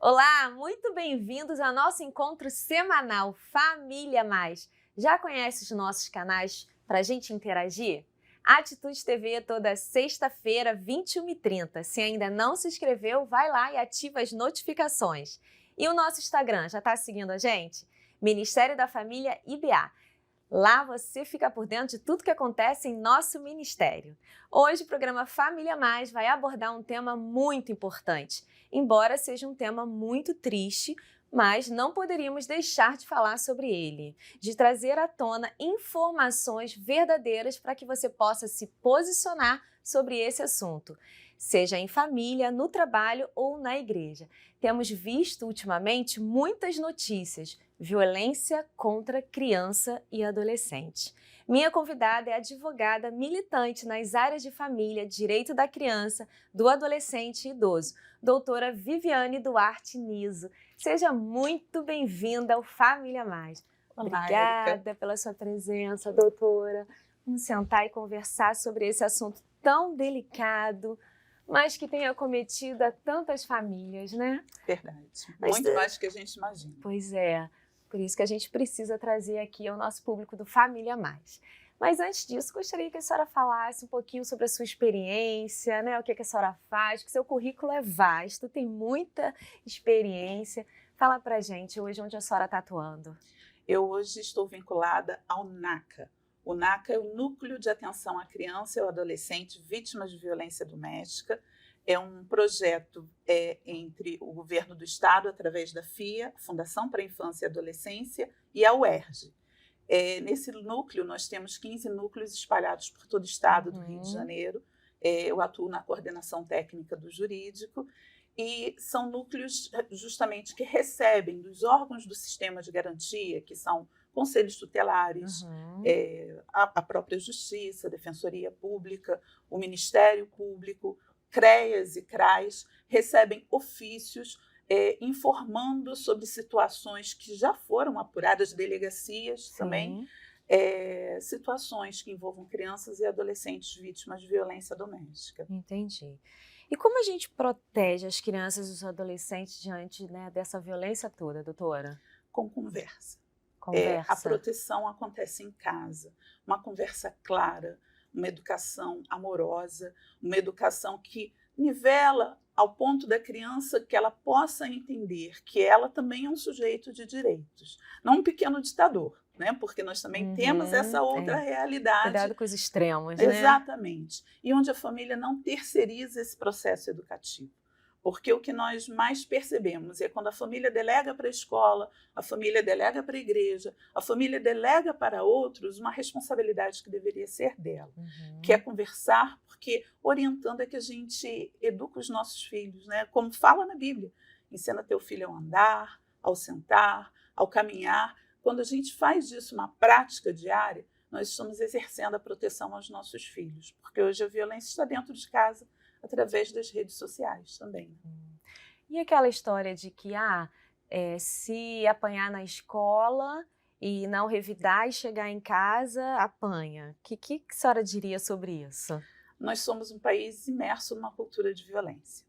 Olá, muito bem-vindos ao nosso encontro semanal Família Mais. Já conhece os nossos canais para a gente interagir? Atitude TV toda sexta-feira, 21h30. Se ainda não se inscreveu, vai lá e ativa as notificações. E o nosso Instagram, já está seguindo a gente? Ministério da Família IBA. Lá você fica por dentro de tudo que acontece em nosso ministério. Hoje o programa Família Mais vai abordar um tema muito importante. Embora seja um tema muito triste, mas não poderíamos deixar de falar sobre ele, de trazer à tona informações verdadeiras para que você possa se posicionar sobre esse assunto, seja em família, no trabalho ou na igreja. Temos visto ultimamente muitas notícias: violência contra criança e adolescente. Minha convidada é advogada militante nas áreas de família, direito da criança, do adolescente e idoso, doutora Viviane Duarte Niso. Seja muito bem-vinda ao Família Mais. Olá, Obrigada Érica. pela sua presença, doutora. Vamos sentar e conversar sobre esse assunto tão delicado, mas que tem acometido a tantas famílias, né? Verdade. Mas Muito mais do que a gente imagina. Pois é, por isso que a gente precisa trazer aqui ao nosso público do Família Mais. Mas antes disso, gostaria que a senhora falasse um pouquinho sobre a sua experiência, né? O que a senhora faz, que seu currículo é vasto, tem muita experiência. Fala pra gente hoje onde a senhora está atuando. Eu hoje estou vinculada ao NACA. O NACA é o Núcleo de Atenção à Criança e ao Adolescente Vítimas de Violência Doméstica. É um projeto entre o governo do estado, através da FIA, Fundação para a Infância e Adolescência, e a UERJ. Nesse núcleo, nós temos 15 núcleos espalhados por todo o estado do Rio de Janeiro. Eu atuo na coordenação técnica do jurídico, e são núcleos justamente que recebem dos órgãos do sistema de garantia, que são conselhos tutelares, a própria Justiça, a Defensoria Pública, o Ministério Público, CREAS e CRAS, recebem ofícios informando sobre situações que já foram apuradas, delegacias também, situações que envolvam crianças e adolescentes vítimas de violência doméstica. Entendi. E como a gente protege as crianças e os adolescentes diante, né, dessa violência toda, doutora? Com conversa. Conversa. A proteção acontece em casa, uma conversa clara, uma educação amorosa, uma educação que nivela ao ponto da criança que ela possa entender que ela também é um sujeito de direitos, não um pequeno ditador, né? Porque nós também temos essa outra realidade. Cuidado com os extremos, né? Exatamente. E onde a família não terceiriza esse processo educativo. Porque o que nós mais percebemos é quando a família delega para a escola, a família delega para a igreja, a família delega para outros uma responsabilidade que deveria ser dela, que é conversar, porque orientando é que a gente educa os nossos filhos, né? Como fala na Bíblia, ensina teu filho ao andar, ao sentar, ao caminhar. Quando a gente faz disso uma prática diária, nós estamos exercendo a proteção aos nossos filhos, porque hoje a violência está dentro de casa, através das redes sociais também. E aquela história de que se apanhar na escola e não revidar e chegar em casa, apanha. O que a senhora diria sobre isso? Nós somos um país imerso numa cultura de violência.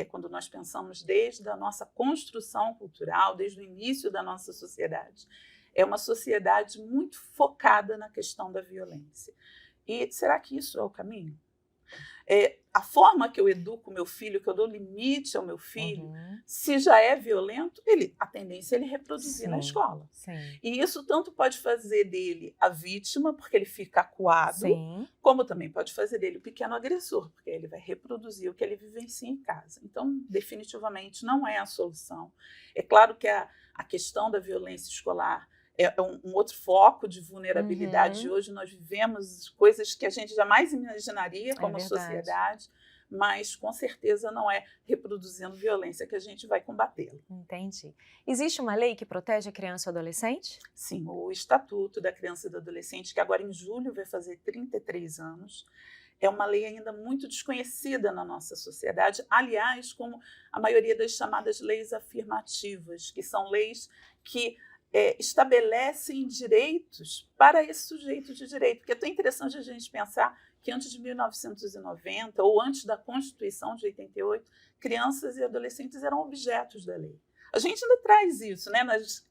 Quando nós pensamos desde a nossa construção cultural, desde o início da nossa sociedade, é uma sociedade muito focada na questão da violência. E será que isso é o caminho? A forma que eu educo o meu filho, que eu dou limite ao meu filho, se já é violento, a tendência é ele reproduzir na escola. E isso tanto pode fazer dele a vítima, porque ele fica acuado, como também pode fazer dele o pequeno agressor, porque ele vai reproduzir o que ele vivencia em casa. Então, definitivamente, não é a solução. É claro que a questão da violência escolar é um outro foco de vulnerabilidade. Hoje nós vivemos coisas que a gente jamais imaginaria como sociedade, mas com certeza não é reproduzindo violência que a gente vai combatê-la. Entendi. Existe uma lei que protege a criança e o adolescente? Sim, o Estatuto da Criança e do Adolescente, que agora em julho vai fazer 33 anos, é uma lei ainda muito desconhecida na nossa sociedade, aliás, como a maioria das chamadas leis afirmativas, que são leis que estabelecem direitos para esse sujeito de direito, porque é tão interessante a gente pensar que antes de 1990, ou antes da Constituição de 88, crianças e adolescentes eram objetos da lei. A gente ainda traz isso, né,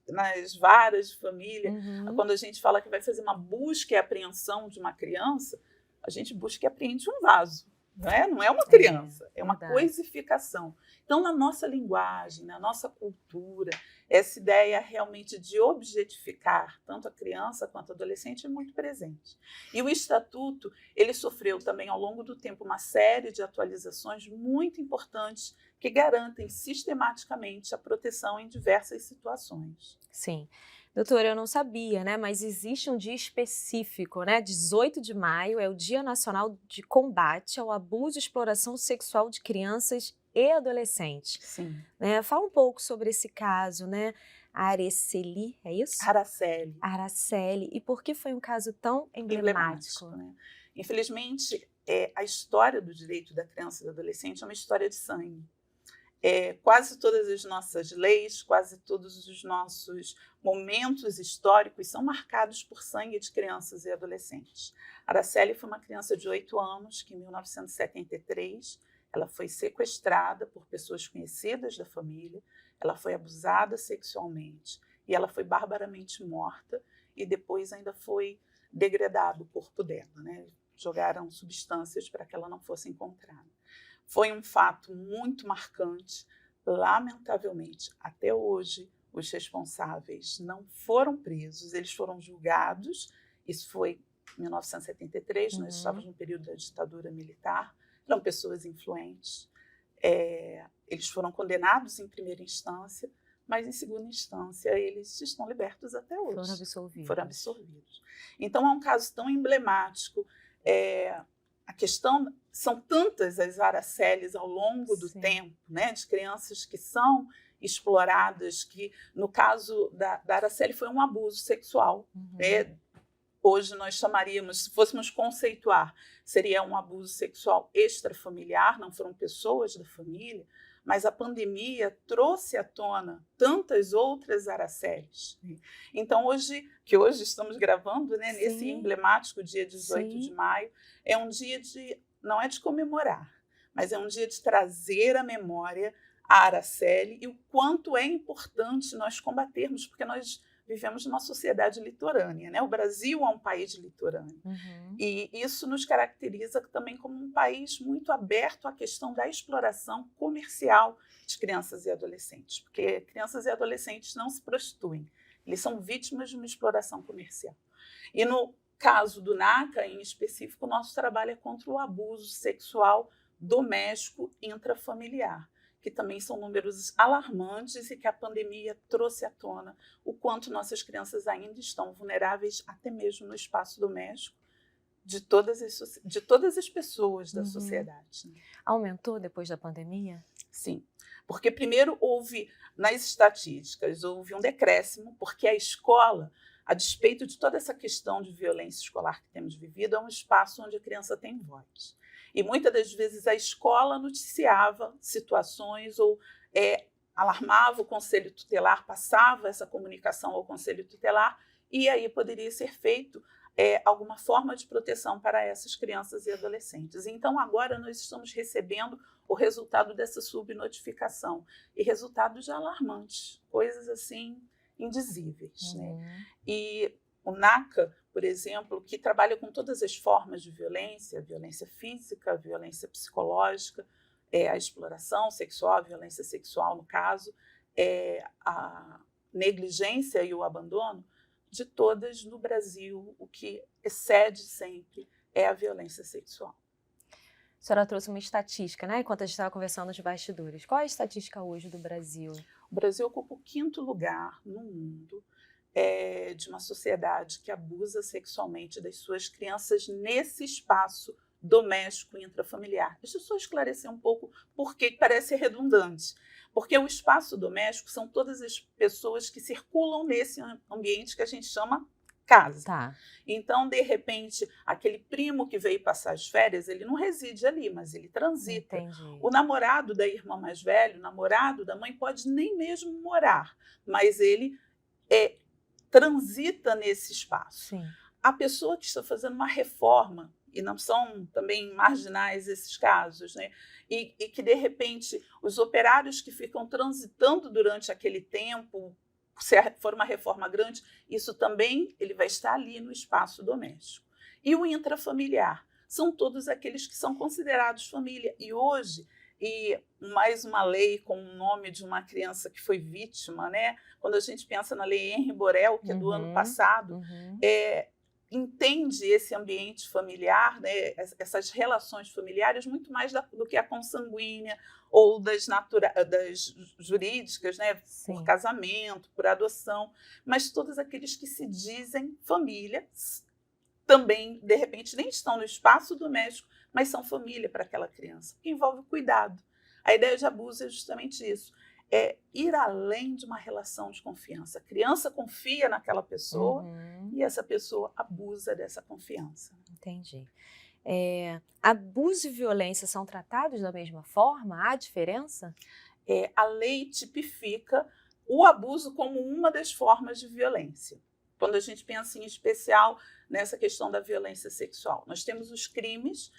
nas varas de família. Quando a gente fala que vai fazer uma busca e apreensão de uma criança, a gente busca e apreende um vaso. Não é uma criança, é uma coisificação. Então, na nossa linguagem, na nossa cultura, essa ideia realmente de objetificar tanto a criança quanto o adolescente é muito presente. E o Estatuto, ele sofreu também ao longo do tempo uma série de atualizações muito importantes que garantem sistematicamente a proteção em diversas situações. Sim. Doutora, eu não sabia, né? Mas existe um dia específico, né? 18 de maio é o Dia Nacional de Combate ao Abuso e Exploração Sexual de Crianças e Adolescentes. Sim. Né? Fala um pouco sobre esse caso, né? Araceli, é isso? Araceli. E por que foi um caso tão emblemático? Né? Infelizmente, a história do direito da criança e do adolescente é uma história de sangue. Quase todas as nossas leis, quase todos os nossos momentos históricos são marcados por sangue de crianças e adolescentes. Araceli foi uma criança de 8 anos que, em 1973, ela foi sequestrada por pessoas conhecidas da família, ela foi abusada sexualmente e ela foi barbaramente morta e depois ainda foi degradado o corpo dela, né? Jogaram substâncias para que ela não fosse encontrada. Foi um fato muito marcante. Lamentavelmente, até hoje, os responsáveis não foram presos, eles foram julgados. Isso foi em 1973, nós estávamos no período da ditadura militar. Eram pessoas influentes. Eles foram condenados em primeira instância, mas em segunda instância eles estão libertos até hoje. Foram absolvidos. Então, é um caso tão emblemático. A questão, são tantas as Aracelis ao longo do tempo, né, de crianças que são exploradas, que no caso da Araceli foi um abuso sexual. Hoje nós chamaríamos, se fôssemos conceituar, seria um abuso sexual extrafamiliar, não foram pessoas da família, mas a pandemia trouxe à tona tantas outras Aracelis. Então, hoje estamos gravando, né, nesse emblemático dia 18 de maio, é um dia não é de comemorar, mas é um dia de trazer à memória a Araceli e o quanto é importante nós combatermos, porque nós vivemos numa sociedade litorânea, né? O Brasil é um país litorâneo. E isso nos caracteriza também como um país muito aberto à questão da exploração comercial de crianças e adolescentes, porque crianças e adolescentes não se prostituem, eles são vítimas de uma exploração comercial. E no caso do NACA, em específico, o nosso trabalho é contra o abuso sexual doméstico intrafamiliar, que também são números alarmantes e que a pandemia trouxe à tona o quanto nossas crianças ainda estão vulneráveis, até mesmo no espaço doméstico, de todas as pessoas da sociedade. Né? Aumentou depois da pandemia? Sim, porque primeiro nas estatísticas, houve um decréscimo, porque a escola, a despeito de toda essa questão de violência escolar que temos vivido, é um espaço onde a criança tem voz. E muitas das vezes a escola noticiava situações ou alarmava o conselho tutelar, passava essa comunicação ao conselho tutelar e aí poderia ser feito alguma forma de proteção para essas crianças e adolescentes. Então, agora nós estamos recebendo o resultado dessa subnotificação e resultados alarmantes, coisas assim indizíveis. Né? E o NACA, por exemplo, que trabalha com todas as formas de violência, violência física, violência psicológica, a exploração sexual, a violência sexual no caso, a negligência e o abandono, de todas no Brasil, o que excede sempre é a violência sexual. A senhora trouxe uma estatística, né? Enquanto a gente estava conversando nos bastidores. Qual é a estatística hoje do Brasil? O Brasil ocupa o 5º lugar no mundo de uma sociedade que abusa sexualmente das suas crianças nesse espaço doméstico e intrafamiliar. Deixa eu só esclarecer um pouco porque parece redundante. Porque o espaço doméstico são todas as pessoas que circulam nesse ambiente que a gente chama casa. Tá. Então, de repente, aquele primo que veio passar as férias, ele não reside ali, mas ele transita. Entendi. O namorado da irmã mais velha, o namorado da mãe pode nem mesmo morar, mas ele transita nesse espaço. Sim. A pessoa que está fazendo uma reforma e não são também marginais esses casos, né? E que, de repente, os operários que ficam transitando durante aquele tempo, se for uma reforma grande, isso também ele vai estar ali no espaço doméstico. E o intrafamiliar são todos aqueles que são considerados família. E hoje, e mais uma lei com o nome de uma criança que foi vítima, né? Quando a gente pensa na lei Henri Borel, que é do ano passado, entende esse ambiente familiar, né? Essas relações familiares, muito mais do que a consanguínea ou das jurídicas, né? Por casamento, por adoção, mas todos aqueles que se dizem família, também, de repente, nem estão no espaço doméstico, mas são família para aquela criança, que envolve cuidado. A ideia de abuso é justamente isso, é ir além de uma relação de confiança. A criança confia naquela pessoa e essa pessoa abusa dessa confiança. Entendi. Abuso e violência são tratados da mesma forma? Há diferença? A lei tipifica o abuso como uma das formas de violência. Quando a gente pensa em especial nessa questão da violência sexual, nós temos os crimes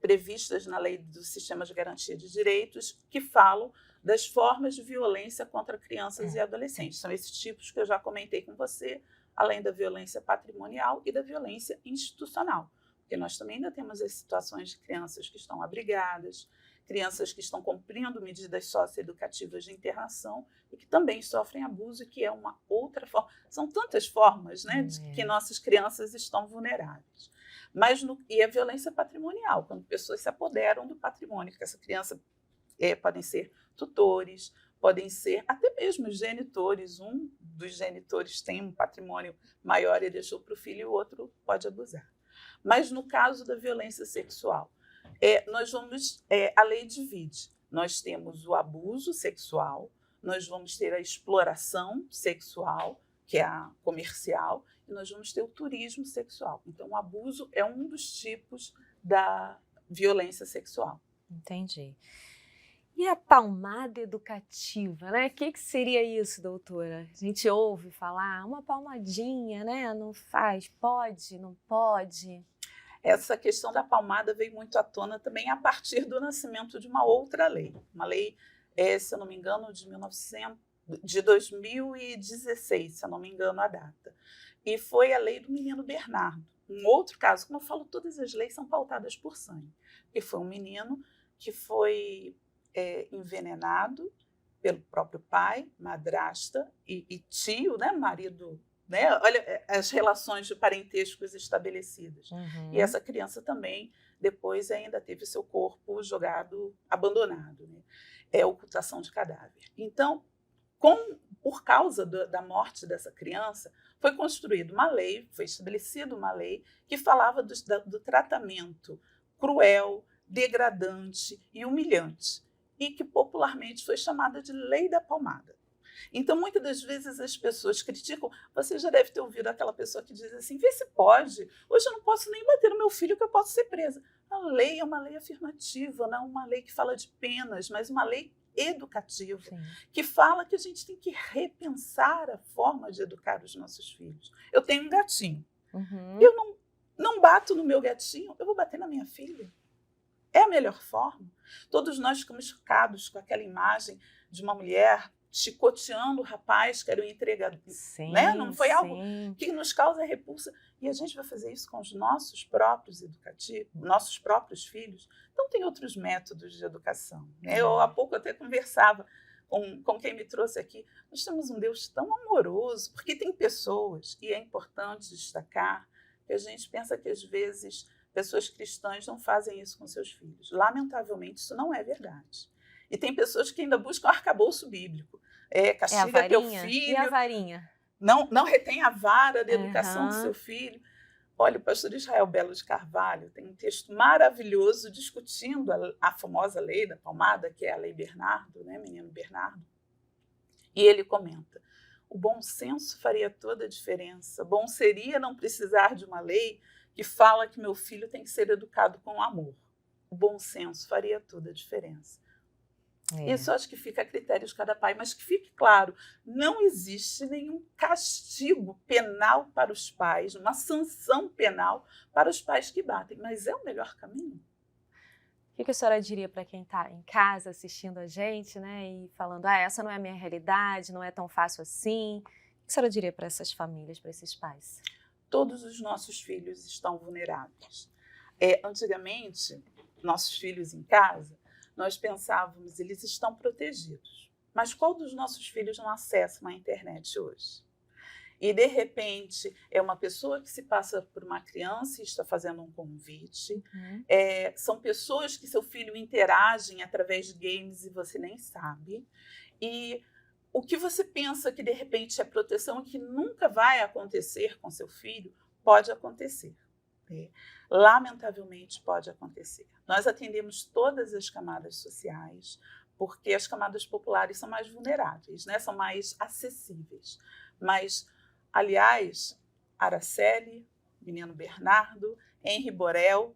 previstas na lei do Sistema de Garantia de Direitos que falam das formas de violência contra crianças e adolescentes. São esses tipos que eu já comentei com você, além da violência patrimonial e da violência institucional. Porque nós também ainda temos as situações de crianças que estão abrigadas, crianças que estão cumprindo medidas socioeducativas de internação e que também sofrem abuso, e que é uma outra forma. São tantas formas, né, de que nossas crianças estão vulneráveis. E a violência patrimonial, quando pessoas se apoderam do patrimônio, que essa criança podem ser tutores, podem ser até mesmo genitores. Um dos genitores tem um patrimônio maior e deixou para o filho, e o outro pode abusar. Mas no caso da violência sexual, a lei divide. Nós temos o abuso sexual, nós vamos ter a exploração sexual, que é a comercial, e nós vamos ter o turismo sexual. Então, o abuso é um dos tipos da violência sexual. Entendi. E a palmada educativa, né? O que seria isso, doutora? A gente ouve falar, uma palmadinha, né? Não faz, pode, não pode? Essa questão da palmada veio muito à tona também a partir do nascimento de uma outra lei. Uma lei, se eu não me engano, de 2016, se eu não me engano a data. E foi a lei do menino Bernardo. Um outro caso, como eu falo, todas as leis são pautadas por sangue. E foi um menino que foi envenenado pelo próprio pai, madrasta e tio, né, marido, né? Olha as relações de parentescos estabelecidas. E essa criança também, depois, ainda teve seu corpo jogado, abandonado, né? Ocultação de cadáver. Então, por causa da morte dessa criança, foi construída uma lei, foi estabelecida uma lei que falava do tratamento cruel, degradante e humilhante, e que popularmente foi chamada de Lei da Palmada. Então, muitas das vezes as pessoas criticam. Você já deve ter ouvido aquela pessoa que diz assim, vê se pode, hoje eu não posso nem bater no meu filho que eu posso ser presa. A lei é uma lei afirmativa, não uma lei que fala de penas, mas uma lei educativa, que fala que a gente tem que repensar a forma de educar os nossos filhos. Eu tenho um gatinho, eu não bato no meu gatinho, eu vou bater na minha filha? É a melhor forma? Todos nós ficamos chocados com aquela imagem de uma mulher chicoteando o rapaz que era o entregador. Né? Não foi algo que nos causa repulsa. E a gente vai fazer isso com os nossos próprios educativos, nossos próprios filhos. Então, tem outros métodos de educação. Né? Eu, há pouco, até conversava com quem me trouxe aqui. Nós temos um Deus tão amoroso, porque tem pessoas, e é importante destacar, que a gente pensa que, às vezes, pessoas cristãs não fazem isso com seus filhos. Lamentavelmente, isso não é verdade. E tem pessoas que ainda buscam arcabouço bíblico. Castiga teu filho. E a varinha? Não retém a vara da educação do seu filho. Olha, o pastor Israel Belo de Carvalho tem um texto maravilhoso discutindo a famosa lei da palmada, que é a lei Bernardo, né, menino Bernardo. E ele comenta, o bom senso faria toda a diferença. Bom seria não precisar de uma lei que fala que meu filho tem que ser educado com amor. O bom senso faria toda a diferença. Isso eu acho que fica a critério de cada pai, mas que fique claro, não existe nenhum castigo penal para os pais, uma sanção penal para os pais que batem, mas é o melhor caminho? O que a senhora diria para quem está em casa assistindo a gente, né, e falando, essa não é a minha realidade, não é tão fácil assim? O que a senhora diria para essas famílias, para esses pais? Todos os nossos filhos estão vulneráveis. Antigamente, nossos filhos em casa, nós pensávamos, eles estão protegidos. Mas qual dos nossos filhos não acessa a internet hoje? E, de repente, é uma pessoa que se passa por uma criança e está fazendo um convite. São pessoas que seu filho interagem através de games e você nem sabe. E o que você pensa que, de repente, é proteção e que nunca vai acontecer com seu filho, pode acontecer. Lamentavelmente, pode acontecer. Nós atendemos todas as camadas sociais, porque as camadas populares são mais vulneráveis, né? São mais acessíveis. Mas, aliás, Araceli, Menino Bernardo, Henri Borel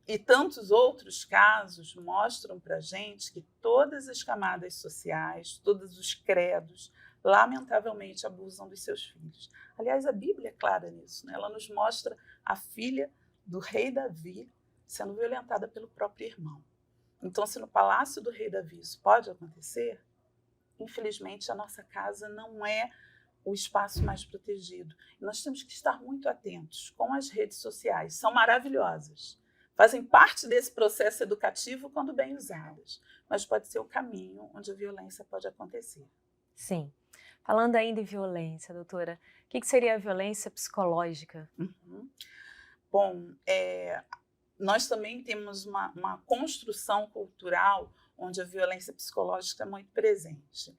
e tantos outros casos mostram para a gente que todas as camadas sociais, todos os credos, lamentavelmente abusam dos seus filhos. Aliás, a Bíblia é clara nisso, né? Ela nos mostra a filha do rei Davi sendo violentada pelo próprio irmão. Então, se no palácio do rei Davi isso pode acontecer, infelizmente a nossa casa não é o espaço mais protegido. E nós temos que estar muito atentos com as redes sociais. São maravilhosas. Fazem parte desse processo educativo quando bem usadas. Mas pode ser o caminho onde a violência pode acontecer. Sim. Falando ainda em violência, doutora, o que seria a violência psicológica? Bom, nós também temos uma construção cultural onde a violência psicológica é muito presente.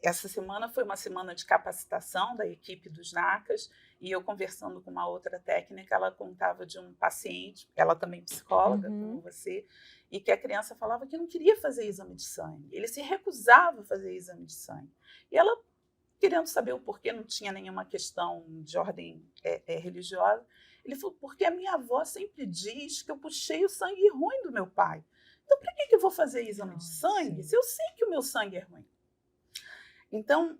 Essa semana foi uma semana de capacitação da equipe dos NACAs e eu conversando com uma outra técnica, ela contava de um paciente, ela também psicóloga, como você, e que a criança falava que não queria fazer exame de sangue, ele se recusava a fazer exame de sangue. E ela, querendo saber o porquê, não tinha nenhuma questão de ordem religiosa, ele falou, porque a minha avó sempre diz que eu puxei o sangue ruim do meu pai. Então, para que eu vou fazer exame de sangue se eu sei que o meu sangue é ruim? Então,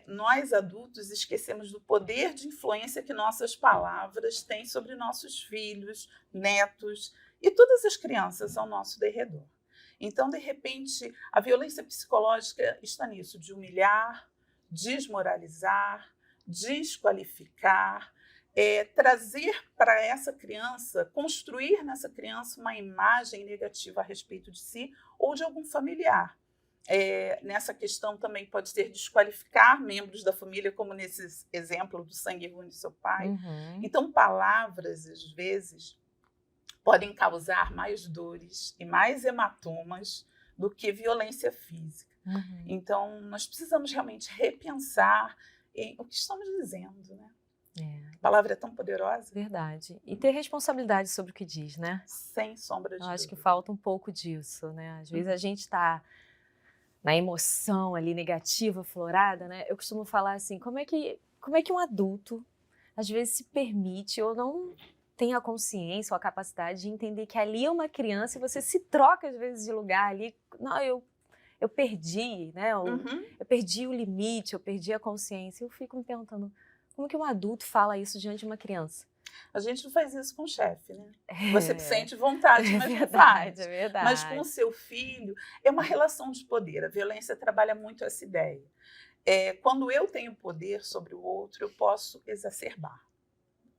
nós adultos esquecemos do poder de influência que nossas palavras têm sobre nossos filhos, netos e todas as crianças ao nosso derredor. Então, de repente, a violência psicológica está nisso, de humilhar, desmoralizar, desqualificar, trazer para essa criança, construir nessa criança uma imagem negativa a respeito de si ou de algum familiar. Nessa questão também pode ser desqualificar membros da família, como nesse exemplo do sangue ruim do seu pai. Então, palavras, às vezes, podem causar mais dores e mais hematomas do que violência física. Então, nós precisamos realmente repensar em o que estamos dizendo, né? A palavra é tão poderosa. Verdade. E ter responsabilidade sobre o que diz, né? Sem sombra de dúvida. Eu acho que falta um pouco disso, né? Às vezes a gente está na emoção ali negativa, florada, né? Eu costumo falar assim, como é que um adulto às vezes se permite ou não tem a consciência ou a capacidade de entender que ali é uma criança e você se troca às vezes de lugar ali. Não, eu perdi, né? Eu perdi o limite, eu perdi a consciência. Eu fico me perguntando, como que um adulto fala isso diante de uma criança? A gente não faz isso com o chefe, né? Você sente vontade, mas não faz. É verdade. Mas com o seu filho, é uma relação de poder. A violência trabalha muito essa ideia. Quando eu tenho poder sobre o outro, eu posso exacerbar.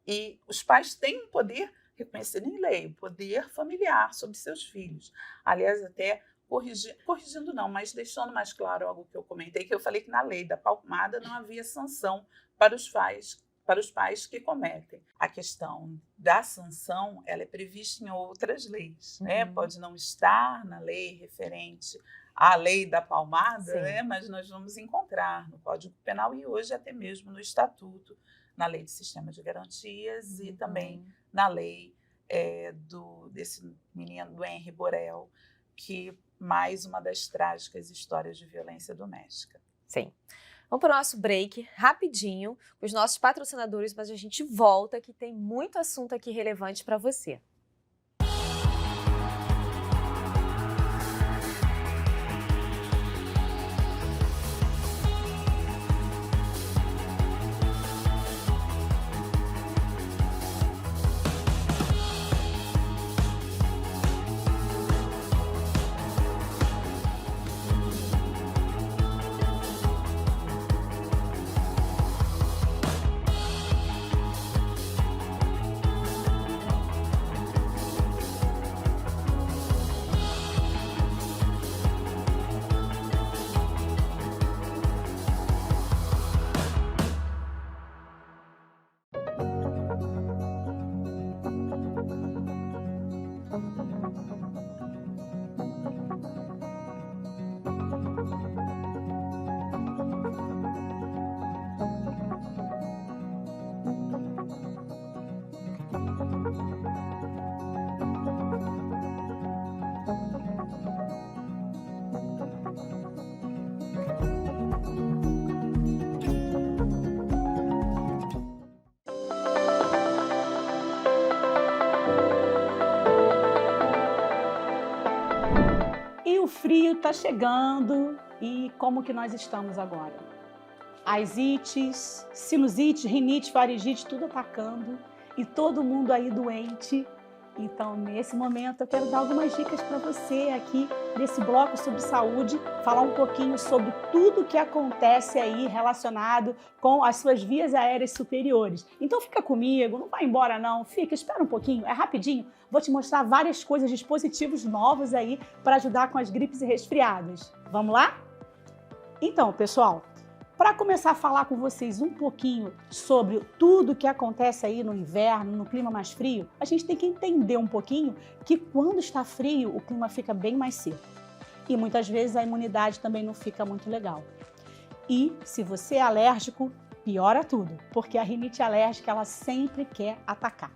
E os pais têm um poder reconhecido em lei, o poder familiar sobre seus filhos. Aliás, até corrigindo não, mas deixando mais claro algo que eu comentei, que eu falei que na lei da palmada não havia sanção para os pais que cometem. A questão da sanção, ela é prevista em outras leis, né? Pode não estar na lei referente à lei da palmada, né? Mas nós vamos encontrar no Código Penal e hoje até mesmo no Estatuto, na Lei de Sistema de Garantias e também na lei desse menino, do Henri Borel, que mais uma das trágicas histórias de violência doméstica. Sim. Vamos para o nosso break, rapidinho, com os nossos patrocinadores, mas a gente volta que tem muito assunto aqui relevante para você. frio está chegando e como que nós estamos agora? As ites, sinusite, rinite, faringite, tudo atacando e todo mundo aí doente. Então, nesse momento, eu quero dar algumas dicas para você aqui nesse bloco sobre saúde, falar um pouquinho sobre tudo que acontece aí relacionado com as suas vias aéreas superiores. Então, fica comigo, não vai embora não, fica, espera um pouquinho, é rapidinho. Vou te mostrar várias coisas, dispositivos novos aí para ajudar com as gripes e resfriados. Vamos lá? Então, pessoal, para começar a falar com vocês um pouquinho sobre tudo que acontece aí no inverno, no clima mais frio, a gente tem que entender um pouquinho que quando está frio, o clima fica bem mais seco. E muitas vezes a imunidade também não fica muito legal. E se você é alérgico, piora tudo, porque a rinite alérgica ela sempre quer atacar.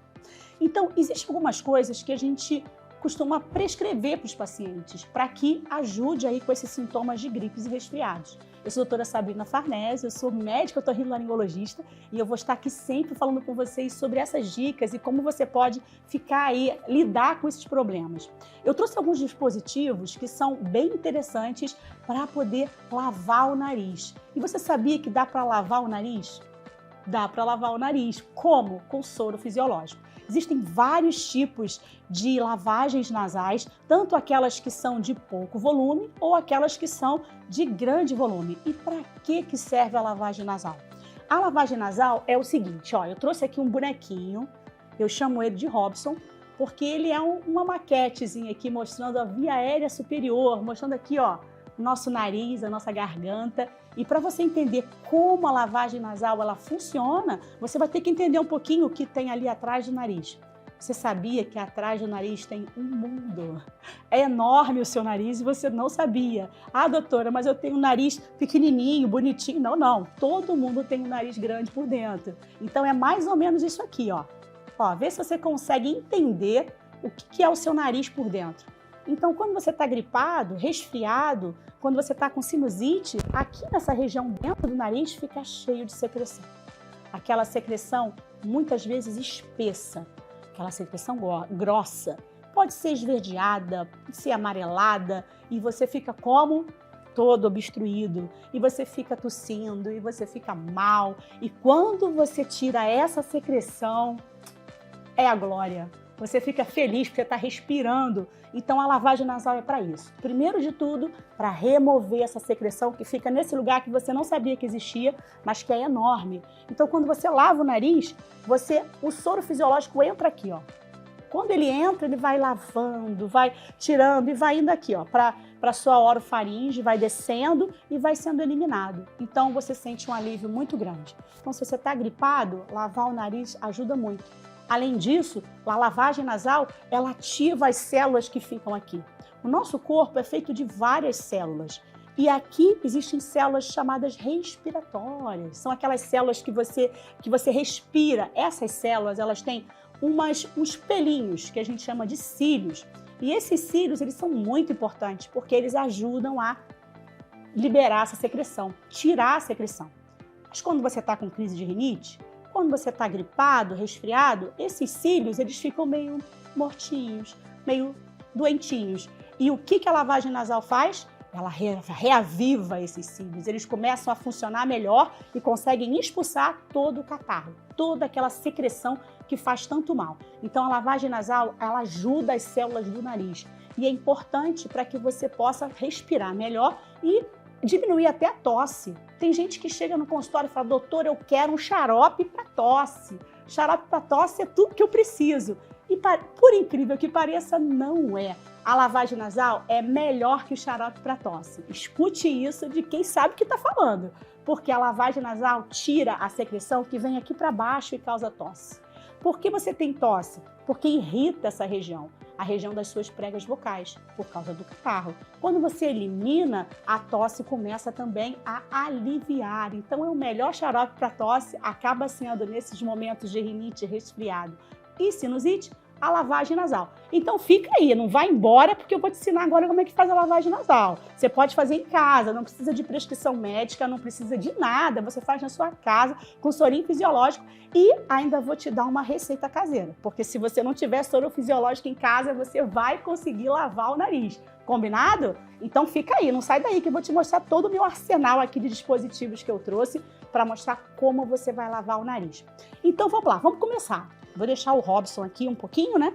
Então, existem algumas coisas que a gente costuma prescrever para os pacientes para que ajude aí com esses sintomas de gripes e resfriados. Eu sou a doutora Sabrina Farnese, eu sou médica otorrinolaringologista e eu vou estar aqui sempre falando com vocês sobre essas dicas e como você pode ficar aí, lidar com esses problemas. Eu trouxe alguns dispositivos que são bem interessantes para poder lavar o nariz. E você sabia que dá para lavar o nariz? Dá para lavar o nariz. Como? Com soro fisiológico. Existem vários tipos de lavagens nasais, tanto aquelas que são de pouco volume ou aquelas que são de grande volume. E para que serve a lavagem nasal? A lavagem nasal é o seguinte, ó, eu trouxe aqui um bonequinho, eu chamo ele de Robson, porque ele é uma maquetezinha aqui mostrando a via aérea superior, mostrando aqui, ó, o nosso nariz, a nossa garganta. E para você entender como a lavagem nasal ela funciona, você vai ter que entender um pouquinho o que tem ali atrás do nariz. Você sabia que atrás do nariz tem um mundo? É enorme o seu nariz e você não sabia. Ah, doutora, mas eu tenho um nariz pequenininho, bonitinho. Não, não. Todo mundo tem um nariz grande por dentro. Então é mais ou menos isso aqui, ó. Ó, vê se você consegue entender o que é o seu nariz por dentro. Então, quando você está gripado, resfriado, quando você está com sinusite, aqui nessa região dentro do nariz fica cheio de secreção. Aquela secreção, muitas vezes espessa, aquela secreção grossa. Pode ser esverdeada, pode ser amarelada e você fica como? Todo obstruído. E você fica tossindo e você fica mal. E quando você tira essa secreção, é a glória. Você fica feliz porque está respirando. Então, a lavagem nasal é para isso. Primeiro de tudo, para remover essa secreção que fica nesse lugar que você não sabia que existia, mas que é enorme. Então, quando você lava o nariz, o soro fisiológico entra aqui, ó. Quando ele entra, ele vai lavando, vai tirando e vai indo aqui, ó, para a sua orofaringe, vai descendo e vai sendo eliminado. Então, você sente um alívio muito grande. Então, se você está gripado, lavar o nariz ajuda muito. Além disso, a lavagem nasal, ela ativa as células que ficam aqui. O nosso corpo é feito de várias células. E aqui existem células chamadas respiratórias. São aquelas células que você respira. Essas células, elas têm uns pelinhos, que a gente chama de cílios. E esses cílios, eles são muito importantes, porque eles ajudam a liberar essa secreção, tirar a secreção. Mas quando você está com crise de rinite, quando você está gripado, resfriado, esses cílios eles ficam meio mortinhos, meio doentinhos. E o que a lavagem nasal faz? Ela reaviva esses cílios. Eles começam a funcionar melhor e conseguem expulsar todo o catarro, toda aquela secreção que faz tanto mal. Então a lavagem nasal ela ajuda as células do nariz e é importante para que você possa respirar melhor e diminuir até a tosse. Tem gente que chega no consultório e fala, doutor, eu quero um xarope para tosse. Xarope para tosse é tudo que eu preciso. E por incrível que pareça, não é. A lavagem nasal é melhor que o xarope para tosse. Escute isso de quem sabe o que está falando. Porque a lavagem nasal tira a secreção que vem aqui para baixo e causa tosse. Por que você tem tosse? Porque irrita essa região. A região das suas pregas vocais, por causa do catarro. Quando você elimina, a tosse começa também a aliviar. Então, é o melhor xarope para tosse, acaba sendo nesses momentos de rinite, resfriado e sinusite, a lavagem nasal. Então fica aí, não vai embora, porque eu vou te ensinar agora como é que faz a lavagem nasal. Você pode fazer em casa, não precisa de prescrição médica, não precisa de nada, você faz na sua casa, com sorinho fisiológico, e ainda vou te dar uma receita caseira, porque se você não tiver soro fisiológico em casa, você vai conseguir lavar o nariz. Combinado? Então fica aí, não sai daí que eu vou te mostrar todo o meu arsenal aqui de dispositivos que eu trouxe para mostrar como você vai lavar o nariz. Então vamos lá, vamos começar. Vou deixar o Robson aqui um pouquinho, né?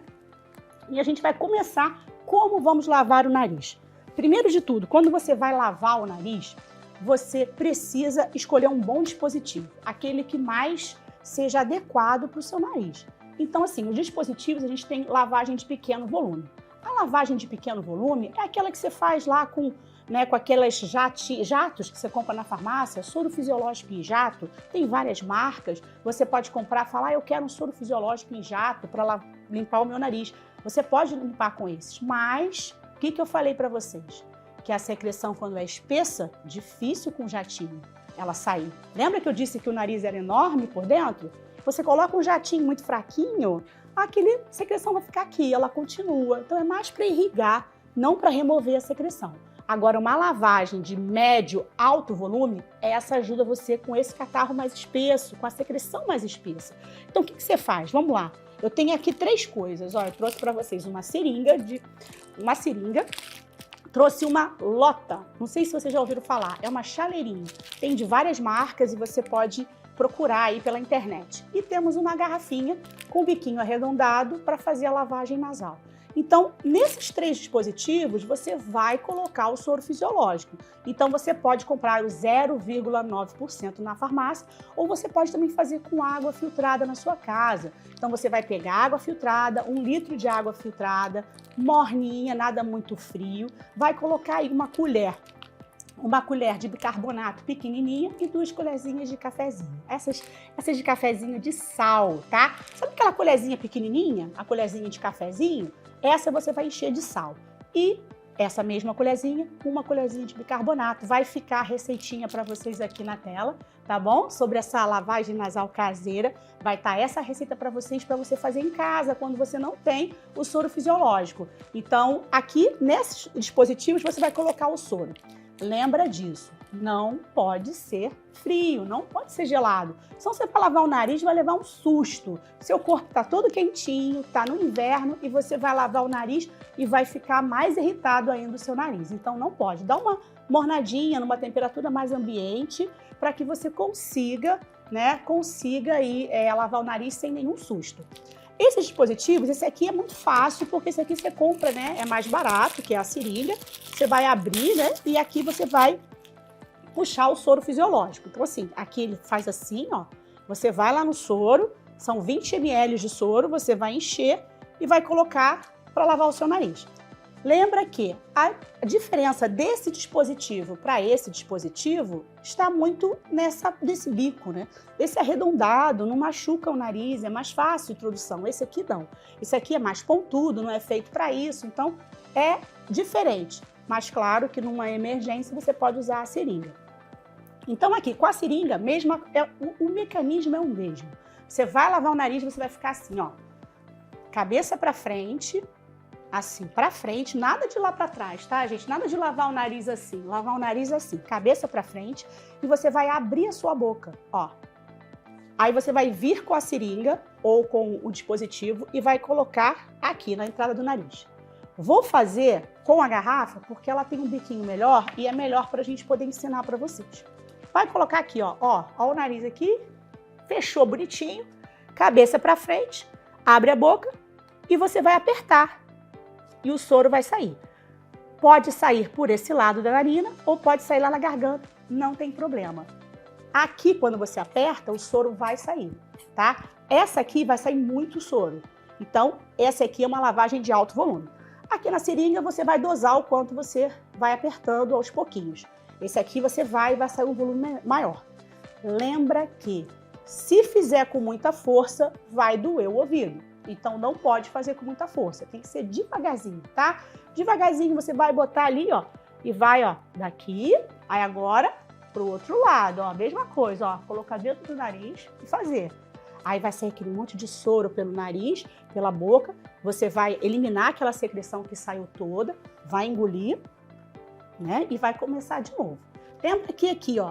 E a gente vai começar como vamos lavar o nariz. Primeiro de tudo, quando você vai lavar o nariz, você precisa escolher um bom dispositivo, aquele que mais seja adequado para o seu nariz. Então assim, os dispositivos a gente tem lavagem de pequeno volume. A lavagem de pequeno volume é aquela que você faz lá com aquelas jatos que você compra na farmácia, soro fisiológico em jato, tem várias marcas. Você pode comprar, falar, eu quero um soro fisiológico em jato para limpar o meu nariz. Você pode limpar com esses, mas o que eu falei para vocês? Que a secreção, quando é espessa, difícil com jatinho ela sair. Lembra que eu disse que o nariz era enorme por dentro? Você coloca um jatinho muito fraquinho, a secreção vai ficar aqui, ela continua. Então é mais para irrigar, não para remover a secreção. Agora, uma lavagem de médio, alto volume, essa ajuda você com esse catarro mais espesso, com a secreção mais espessa. Então, o que você faz? Vamos lá. Eu tenho aqui 3 coisas. Olha, eu trouxe para vocês uma seringa, trouxe uma lota. Não sei se vocês já ouviram falar. É uma chaleirinha. Tem de várias marcas e você pode procurar aí pela internet. E temos uma garrafinha com o biquinho arredondado para fazer a lavagem nasal. Então, nesses 3 dispositivos, você vai colocar o soro fisiológico. Então, você pode comprar o 0,9% na farmácia ou você pode também fazer com água filtrada na sua casa. Então, você vai pegar água filtrada, 1 litro de água filtrada, morninha, nada muito frio, vai colocar aí uma colher de bicarbonato pequenininha e 2 colherzinhas de cafezinho. Essas de cafezinho de sal, tá? Sabe aquela colherzinha pequenininha? A colherzinha de cafezinho? Essa você vai encher de sal. E essa mesma colherzinha, uma colherzinha de bicarbonato. Vai ficar a receitinha para vocês aqui na tela, tá bom? Sobre essa lavagem nasal caseira. Vai estar essa receita para você fazer em casa, quando você não tem o soro fisiológico. Então, aqui, nesses dispositivos, você vai colocar o soro. Lembra disso, não pode ser frio, não pode ser gelado. Senão você vai lavar o nariz, vai levar um susto. Seu corpo está todo quentinho, está no inverno e você vai lavar o nariz e vai ficar mais irritado ainda o seu nariz. Então não pode. Dá uma mornadinha numa temperatura mais ambiente para que você consiga aí, lavar o nariz sem nenhum susto. Esses dispositivos, esse aqui é muito fácil, porque esse aqui você compra, né? É mais barato, que é a seringa. Você vai abrir, né? E aqui você vai puxar o soro fisiológico. Então, assim, aqui ele faz assim, ó. Você vai lá no soro, são 20 ml de soro, você vai encher e vai colocar para lavar o seu nariz. Lembra que a diferença desse dispositivo para esse dispositivo está muito desse bico, né? Esse arredondado, não machuca o nariz, é mais fácil a introdução. Esse aqui não. Esse aqui é mais pontudo, não é feito para isso, então é diferente. Mas claro que numa emergência você pode usar a seringa. Então aqui, com a seringa, o mecanismo é o mesmo. Você vai lavar o nariz, você vai ficar assim, ó. Cabeça para frente, assim, para frente, nada de lá para trás, tá, gente? Nada de lavar o nariz assim, cabeça para frente, e você vai abrir a sua boca, ó. Aí você vai vir com a seringa ou com o dispositivo e vai colocar aqui na entrada do nariz. Vou fazer com a garrafa porque ela tem um biquinho melhor e é melhor para a gente poder ensinar para vocês. Vai colocar aqui, ó, o nariz aqui, fechou bonitinho, cabeça para frente, abre a boca e você vai apertar. E o soro vai sair. Pode sair por esse lado da narina ou pode sair lá na garganta, não tem problema. Aqui, quando você aperta, o soro vai sair, tá? Essa aqui vai sair muito soro. Então, essa aqui é uma lavagem de alto volume. Aqui na seringa, você vai dosar o quanto você vai apertando aos pouquinhos. Esse aqui vai sair um volume maior. Lembra que, se fizer com muita força, vai doer o ouvido. Então, não pode fazer com muita força. Tem que ser devagarzinho, tá? Devagarzinho, você vai botar ali, ó. E vai, ó, daqui. Aí agora, pro outro lado, ó. Mesma coisa, ó. Colocar dentro do nariz e fazer. Aí vai sair aquele monte de soro pelo nariz, pela boca. Você vai eliminar aquela secreção que saiu toda, vai engolir, né? E vai começar de novo. Lembra que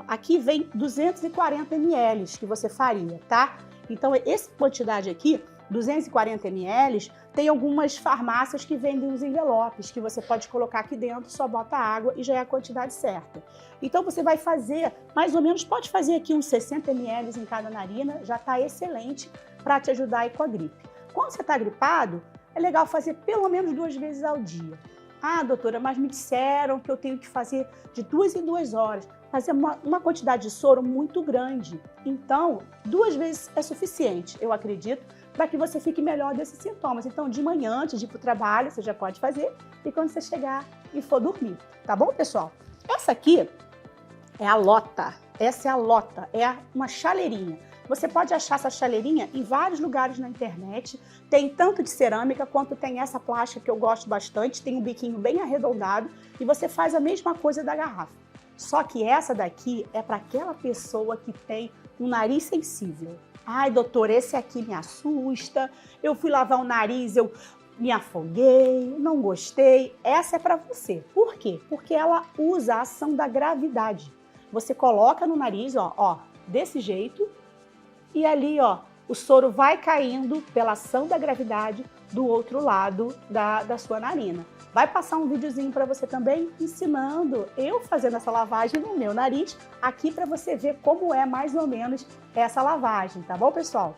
aqui vem 240 ml que você faria, tá? Então, essa quantidade aqui, 240 ml, tem algumas farmácias que vendem os envelopes, que você pode colocar aqui dentro, só bota água e já é a quantidade certa. Então, você vai fazer, mais ou menos, pode fazer aqui uns 60 ml em cada narina, já está excelente para te ajudar aí com a gripe. Quando você está gripado, é legal fazer pelo menos 2 vezes ao dia. Ah, doutora, mas me disseram que eu tenho que fazer de 2 em 2 horas. Mas é uma quantidade de soro muito grande. Então, 2 vezes é suficiente, eu acredito, para que você fique melhor desses sintomas. Então, de manhã, antes de ir para o trabalho, você já pode fazer. E quando você chegar e for dormir. Tá bom, pessoal? Essa aqui é a lota. Essa é a lota. É uma chaleirinha. Você pode achar essa chaleirinha em vários lugares na internet. Tem tanto de cerâmica quanto tem essa plástica que eu gosto bastante. Tem um biquinho bem arredondado. E você faz a mesma coisa da garrafa. Só que essa daqui é para aquela pessoa que tem um nariz sensível. Ai, doutor, esse aqui me assusta. Eu fui lavar o nariz, eu me afoguei, não gostei. Essa é para você. Por quê? Porque ela usa a ação da gravidade. Você coloca no nariz, ó, desse jeito. E ali, ó, o soro vai caindo pela ação da gravidade do outro lado da sua narina. Vai passar um videozinho para você também ensinando eu fazendo essa lavagem no meu nariz aqui para você ver como é mais ou menos essa lavagem, tá bom, pessoal?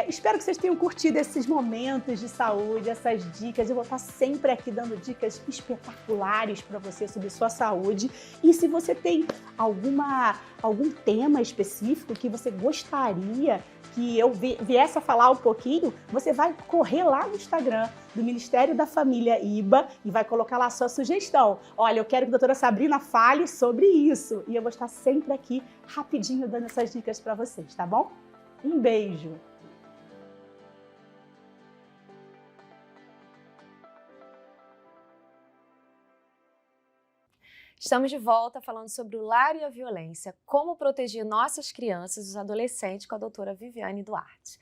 Espero que vocês tenham curtido esses momentos de saúde, essas dicas. Eu vou estar sempre aqui dando dicas espetaculares para você sobre sua saúde. E se você tem algum tema específico que você gostaria que eu viesse a falar um pouquinho, você vai correr lá no Instagram do Ministério da Família IBA e vai colocar lá a sua sugestão. Olha, eu quero que a doutora Sabrina fale sobre isso. E eu vou estar sempre aqui rapidinho dando essas dicas para vocês, tá bom? Um beijo! Estamos de volta falando sobre o lar e a violência, como proteger nossas crianças e os adolescentes com a doutora Viviane Duarte.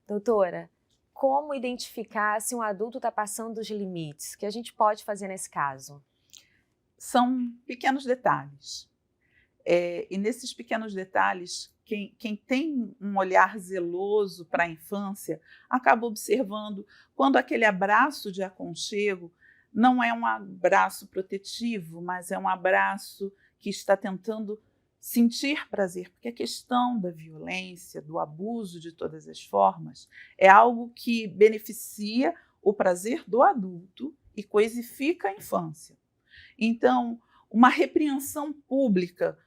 Doutora, como identificar se um adulto está passando dos limites? O que a gente pode fazer nesse caso? São pequenos detalhes. E nesses pequenos detalhes, quem tem um olhar zeloso para a infância acaba observando quando aquele abraço de aconchego não é um abraço protetivo, mas é um abraço que está tentando sentir prazer, porque a questão da violência, do abuso de todas as formas, é algo que beneficia o prazer do adulto e coisifica a infância. Então, uma repreensão pública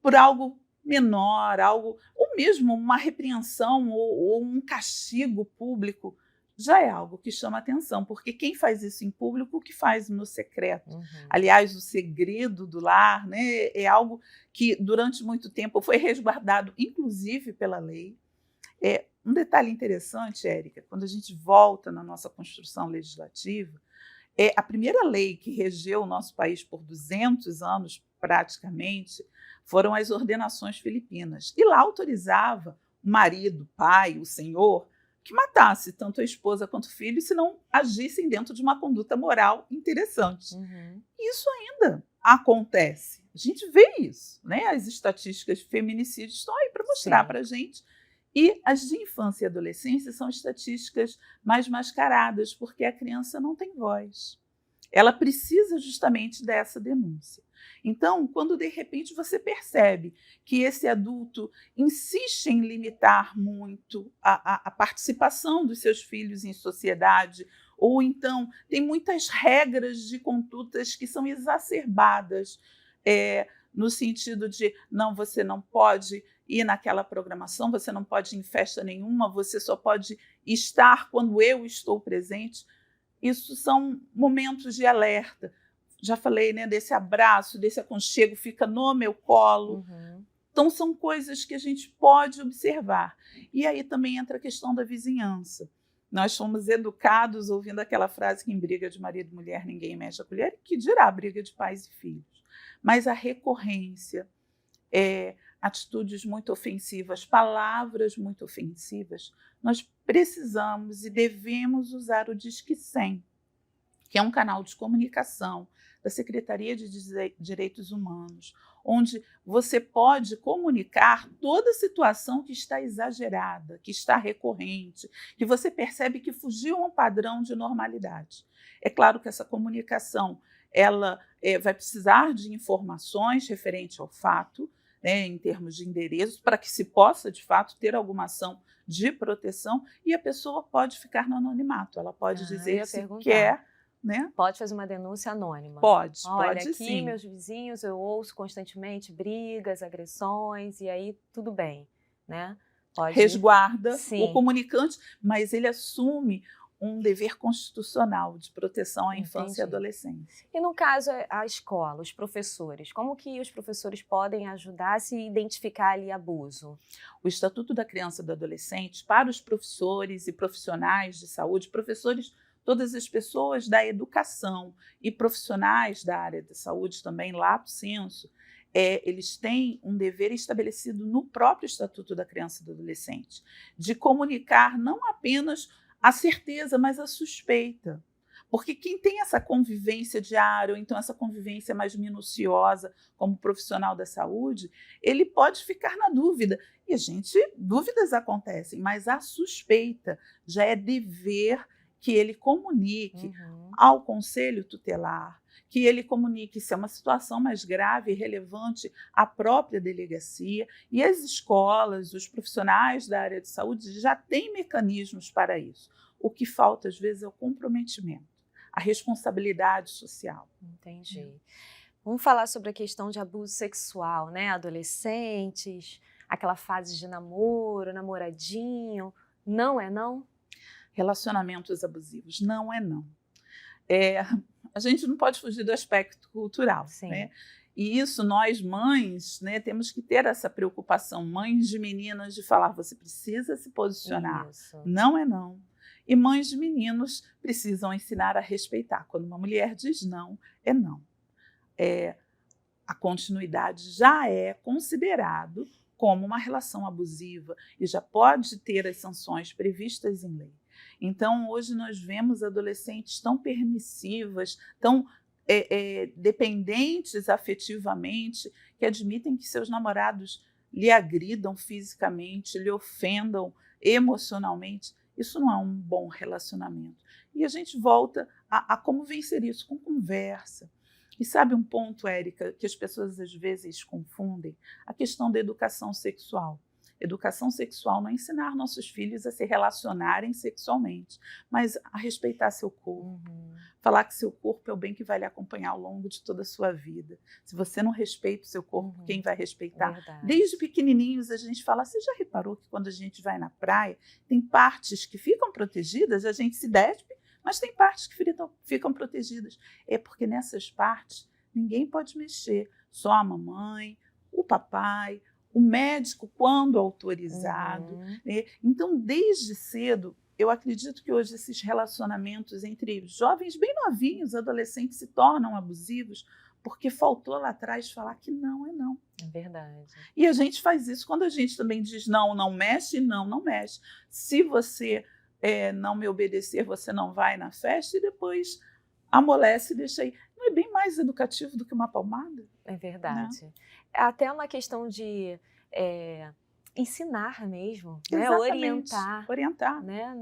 por algo menor, ou mesmo uma repreensão ou um castigo público, já é algo que chama atenção, porque quem faz isso em público, o que faz no secreto? Uhum. Aliás, o segredo do lar, né, é algo que durante muito tempo foi resguardado, inclusive pela lei. Um detalhe interessante, Érica, quando a gente volta na nossa construção legislativa, a primeira lei que regeu o nosso país por 200 anos, praticamente, foram as ordenações filipinas. E lá autorizava o marido, o pai, o senhor, que matasse tanto a esposa quanto o filho, se não agissem dentro de uma conduta moral interessante. Uhum. Isso ainda acontece. A gente vê isso, né? As estatísticas de feminicídio estão aí para mostrar para a gente. E as de infância e adolescência são estatísticas mais mascaradas, porque a criança não tem voz. Ela precisa justamente dessa denúncia. Então, quando de repente você percebe que esse adulto insiste em limitar muito a participação dos seus filhos em sociedade, ou então tem muitas regras de condutas que são exacerbadas, no sentido de, não, você não pode ir naquela programação, você não pode ir em festa nenhuma, você só pode estar quando eu estou presente. Isso são momentos de alerta. Já falei, né, desse abraço, desse aconchego, fica no meu colo. Uhum. Então, são coisas que a gente pode observar. E aí também entra a questão da vizinhança. Nós fomos educados ouvindo aquela frase que em briga de marido e mulher ninguém mexe a colher, que dirá briga de pais e filhos. Mas a recorrência, atitudes muito ofensivas, palavras muito ofensivas, nós precisamos e devemos usar o Disque 100, que é um canal de comunicação da Secretaria de Direitos Humanos, onde você pode comunicar toda situação que está exagerada, que está recorrente, que você percebe que fugiu a um padrão de normalidade. É claro que essa comunicação ela vai precisar de informações referentes ao fato, né, em termos de endereços, para que se possa, de fato, ter alguma ação de proteção, e a pessoa pode ficar no anonimato, ela pode dizer se quer. Né? Pode fazer uma denúncia anônima. Pode, olha, pode aqui, sim. Meus vizinhos, eu ouço constantemente brigas, agressões, e aí tudo bem, né? Pode... Resguarda Sim. o comunicante, mas ele assume um dever constitucional de proteção à infância e adolescência. E no caso, a escola, os professores, como que os professores podem ajudar a se identificar ali abuso? O Estatuto da Criança e do Adolescente, para os professores e profissionais de saúde, professores, todas as pessoas da educação e profissionais da área da saúde também, lato sensu, eles têm um dever estabelecido no próprio Estatuto da Criança e do Adolescente, de comunicar não apenas a certeza, mas a suspeita. Porque quem tem essa convivência diária, ou então essa convivência mais minuciosa como profissional da saúde, ele pode ficar na dúvida. E dúvidas acontecem, mas a suspeita já é dever que ele comunique ao conselho tutelar, que ele comunique se é uma situação mais grave e relevante à própria delegacia, e as escolas, os profissionais da área de saúde já têm mecanismos para isso. O que falta, às vezes, é o comprometimento, a responsabilidade social. Entendi. Vamos falar sobre a questão de abuso sexual, né? Adolescentes, aquela fase de namoro, namoradinho, não é não? Relacionamentos abusivos, não é não. A gente não pode fugir do aspecto cultural, né? E isso nós, mães, né, temos que ter essa preocupação, mães de meninas, de falar, você precisa se posicionar, não é não. E mães de meninos precisam ensinar a respeitar. Quando uma mulher diz não, é não. A continuidade já é considerado como uma relação abusiva e já pode ter as sanções previstas em lei. Então, hoje nós vemos adolescentes tão permissivas, tão dependentes afetivamente, que admitem que seus namorados lhe agridam fisicamente, lhe ofendam emocionalmente. Isso não é um bom relacionamento. E a gente volta a como vencer isso, com conversa. E sabe um ponto, Érica, que as pessoas às vezes confundem? A questão da educação sexual. Educação sexual não é ensinar nossos filhos a se relacionarem sexualmente, mas a respeitar seu corpo. Falar que seu corpo é o bem que vai lhe acompanhar ao longo de toda a sua vida. Se você não respeita o seu corpo, quem vai respeitar? Verdade. Desde pequenininhos a gente fala, você já reparou que quando a gente vai na praia, tem partes que ficam protegidas, a gente se despe, mas tem partes que ficam protegidas. É porque nessas partes ninguém pode mexer, só a mamãe, o papai, o médico, quando autorizado. Né? Então, desde cedo, eu acredito que hoje esses relacionamentos entre jovens bem novinhos, adolescentes, se tornam abusivos, porque faltou lá atrás falar que não é não. É verdade. E a gente faz isso quando a gente também diz não, não mexe, não mexe. Se você não me obedecer, você não vai na festa, e depois amolece e deixa aí. Não é bem mais educativo do que uma palmada? É verdade. Né? É até uma questão de ensinar mesmo, né? Orientar. Né?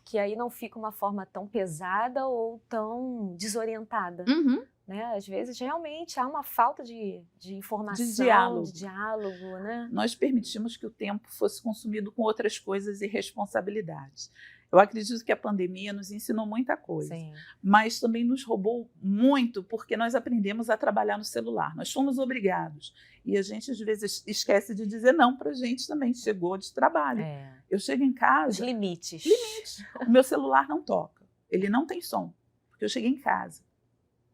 Que aí não fica uma forma tão pesada ou tão desorientada. Né? Às vezes, realmente, há uma falta de informação, de diálogo. Né? Nós permitimos que o tempo fosse consumido com outras coisas e responsabilidades. Eu acredito que a pandemia nos ensinou muita coisa, mas também nos roubou muito, porque nós aprendemos a trabalhar no celular. Nós fomos obrigados. E a gente, às vezes, esquece de dizer não para a gente também. Chegou de trabalho. Eu chego em casa... Os limites. O meu celular não toca. Ele não tem som, porque eu cheguei em casa.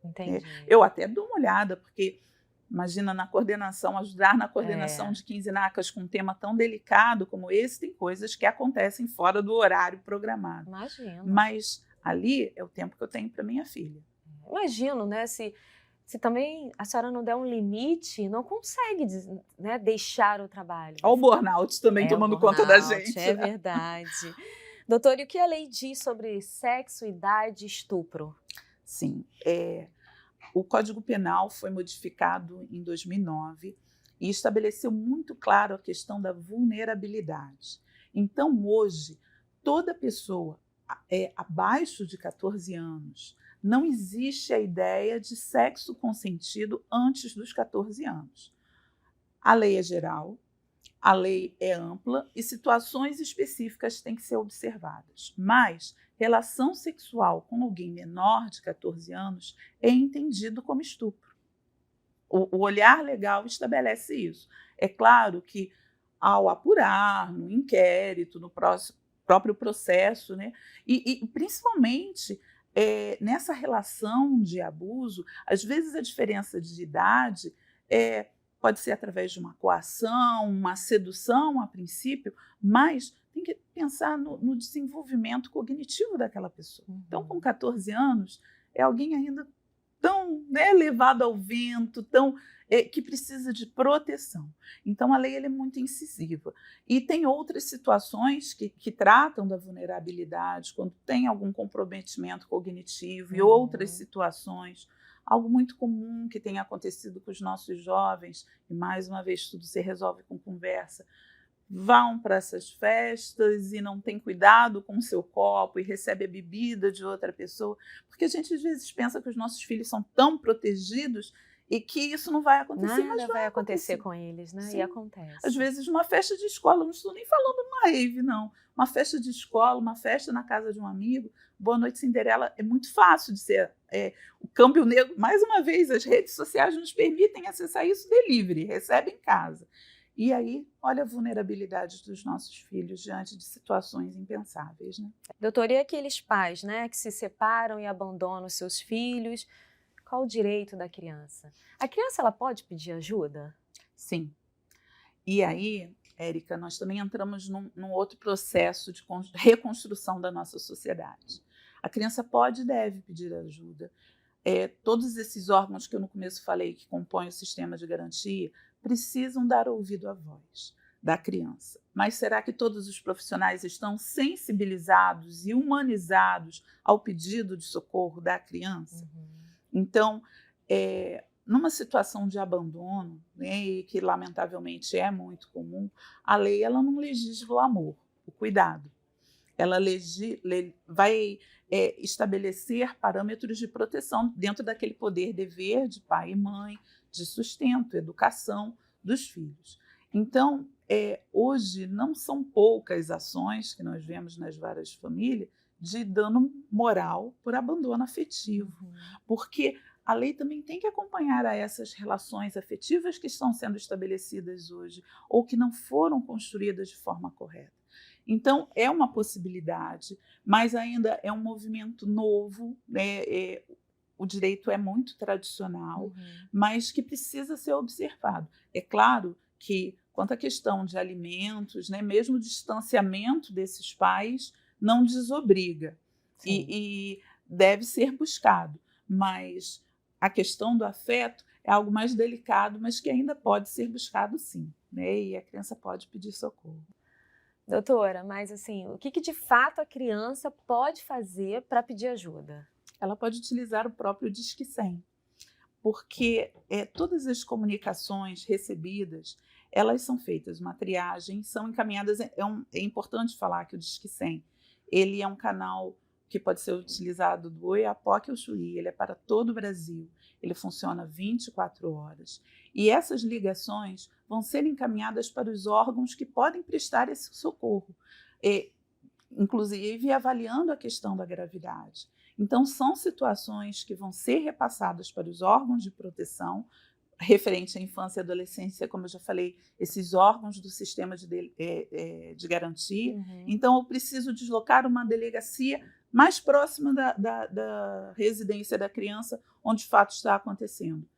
Entendi. Eu até dou uma olhada, porque... Imagina, na coordenação, ajudar na coordenação de quinzenacas com um tema tão delicado como esse, tem coisas que acontecem fora do horário programado. Imagino. Mas ali é o tempo que eu tenho para minha filha. Imagino, né? Se Se também a senhora não der um limite, não consegue, né, deixar o trabalho. Olha o burnout também tomando conta da gente. É verdade. Doutora, e o que a lei diz sobre sexo, idade e estupro? Sim, o Código Penal foi modificado em 2009 e estabeleceu muito claro a questão da vulnerabilidade. Então, hoje, toda pessoa abaixo de 14 anos, não existe a ideia de sexo consentido antes dos 14 anos. A lei é geral, a lei é ampla e situações específicas têm que ser observadas. Mas relação sexual com alguém menor de 14 anos é entendido como estupro. O olhar legal estabelece isso. É claro que, ao apurar, no inquérito, no próprio processo, né, e principalmente nessa relação de abuso, às vezes a diferença de idade pode ser através de uma coação, uma sedução a princípio, mas tem que pensar no desenvolvimento cognitivo daquela pessoa. Então, com 14 anos, é alguém ainda tão, né, levado ao vento, que precisa de proteção. Então, a lei é muito incisiva. E tem outras situações que tratam da vulnerabilidade, quando tem algum comprometimento cognitivo e outras situações. Algo muito comum que tem acontecido com os nossos jovens, e mais uma vez tudo se resolve com conversa, vão para essas festas e não tem cuidado com o seu copo e recebe a bebida de outra pessoa, porque a gente às vezes pensa que os nossos filhos são tão protegidos e que isso não vai acontecer, mas vai acontecer com eles, né? Sim. E acontece. Às vezes numa festa de escola, não estou nem falando numa rave, não. Uma festa de escola, uma festa na casa de um amigo, Boa Noite Cinderela, é muito fácil de ser. O câmbio negro, mais uma vez, as redes sociais nos permitem acessar isso delivery, recebe em casa. E aí, olha a vulnerabilidade dos nossos filhos diante de situações impensáveis, né? Doutora, e aqueles pais, né, que se separam e abandonam seus filhos? Qual o direito da criança? A criança, ela pode pedir ajuda? Sim. E aí, Érica, nós também entramos num outro processo de reconstrução da nossa sociedade. A criança pode e deve pedir ajuda. Todos esses órgãos que eu no começo falei, que compõem o sistema de garantia, precisam dar ouvido à voz da criança. Mas será que todos os profissionais estão sensibilizados e humanizados ao pedido de socorro da criança? Então, numa situação de abandono, né, e que lamentavelmente é muito comum, a lei ela não legisla o amor, o cuidado. Ela vai estabelecer parâmetros de proteção dentro daquele poder-dever de pai e mãe, de sustento, educação dos filhos. Então, hoje não são poucas ações que nós vemos nas várias famílias de dano moral por abandono afetivo, porque a lei também tem que acompanhar a essas relações afetivas que estão sendo estabelecidas hoje ou que não foram construídas de forma correta. Então, é uma possibilidade, mas ainda é um movimento novo, né? O direito é muito tradicional, mas que precisa ser observado. É claro que, quanto à questão de alimentos, né, mesmo o distanciamento desses pais não desobriga e deve ser buscado, mas a questão do afeto é algo mais delicado, mas que ainda pode ser buscado sim, né? E a criança pode pedir socorro. Doutora, mas assim, o que de fato a criança pode fazer para pedir ajuda? Ela pode utilizar o próprio Disque 100, porque todas as comunicações recebidas, elas são feitas uma triagem, são encaminhadas. É importante falar que o Disque 100, ele é um canal que pode ser utilizado do Oiapoque ao Chuí, ele é para todo o Brasil, ele funciona 24 horas. E essas ligações vão ser encaminhadas para os órgãos que podem prestar esse socorro, inclusive avaliando a questão da gravidade. Então, são situações que vão ser repassadas para os órgãos de proteção, referente à infância e adolescência, como eu já falei, esses órgãos do sistema de garantia. Então, eu preciso deslocar uma delegacia mais próxima da residência da criança, onde o fato está acontecendo.